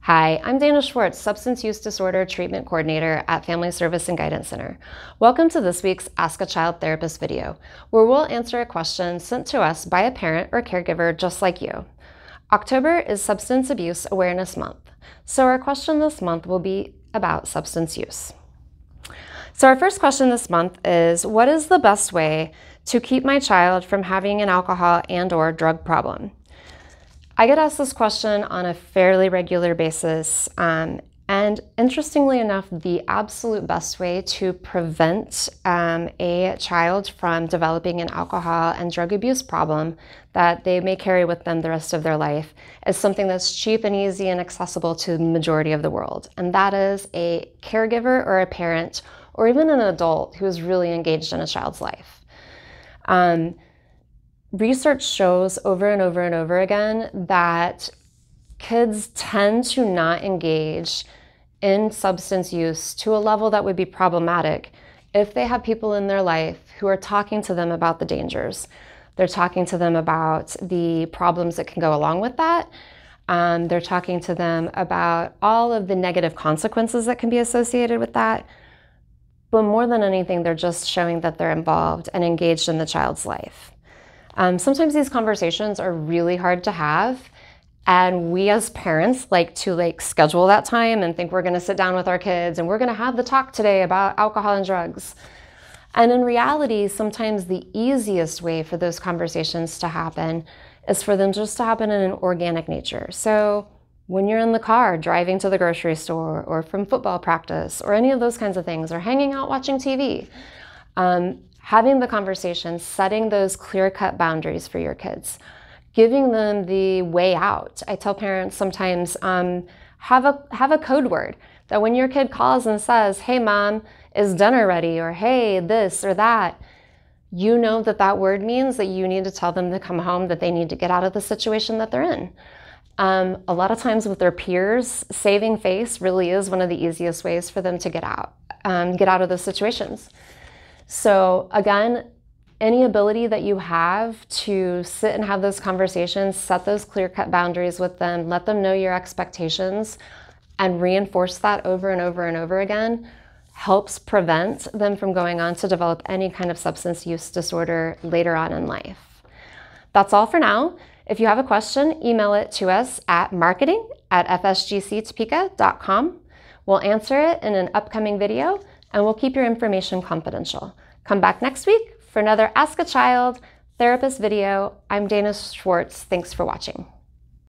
Hi, I'm Dana Schwartz, Substance Use Disorder Treatment Coordinator at Family Service and Guidance Center. Welcome to this week's Ask a Child Therapist video, where we'll answer a question sent to us by a parent or caregiver just like you. October is Substance Abuse Awareness Month, so our question this month will be about substance use. So our first question this month is, what is the best way to keep my child from having an alcohol and/or drug problem? I get asked this question on a fairly regular basis, and interestingly enough, the absolute best way to prevent a child from developing an alcohol and drug abuse problem that they may carry with them the rest of their life is something that's cheap and easy and accessible to the majority of the world, and that is a caregiver or a parent or even an adult who is really engaged in a child's life. Research shows over and over and over again that kids tend to not engage in substance use to a level that would be problematic if they have people in their life who are talking to them about the dangers. They're talking to them about the problems that can go along with that. They're talking to them about all of the negative consequences that can be associated with that. But more than anything, they're just showing that they're involved and engaged in the child's life. Sometimes these conversations are really hard to have, and we as parents like to schedule that time and think we're going to sit down with our kids and we're going to have the talk today about alcohol and drugs. And in reality, sometimes the easiest way for those conversations to happen is for them just to happen in an organic nature. So when you're in the car driving to the grocery store or from football practice or any of those kinds of things, or hanging out watching TV, having the conversation, setting those clear-cut boundaries for your kids, giving them the way out. I tell parents sometimes, have a code word that when your kid calls and says, "Hey mom, is dinner ready?" or "Hey, this or that," you know that that word means that you need to tell them to come home, that they need to get out of the situation that they're in. A lot of times with their peers, saving face really is one of the easiest ways for them to get out of those situations. So again, any ability that you have to sit and have those conversations, set those clear-cut boundaries with them, let them know your expectations, and reinforce that over and over and over again, helps prevent them from going on to develop any kind of substance use disorder later on in life. That's all for now. If you have a question, email it to us at marketing@fsgctopeka.com. We'll answer it in an upcoming video, and we'll keep your information confidential. Come back next week for another Ask a Child Therapist video. I'm Dana Schwartz. Thanks for watching.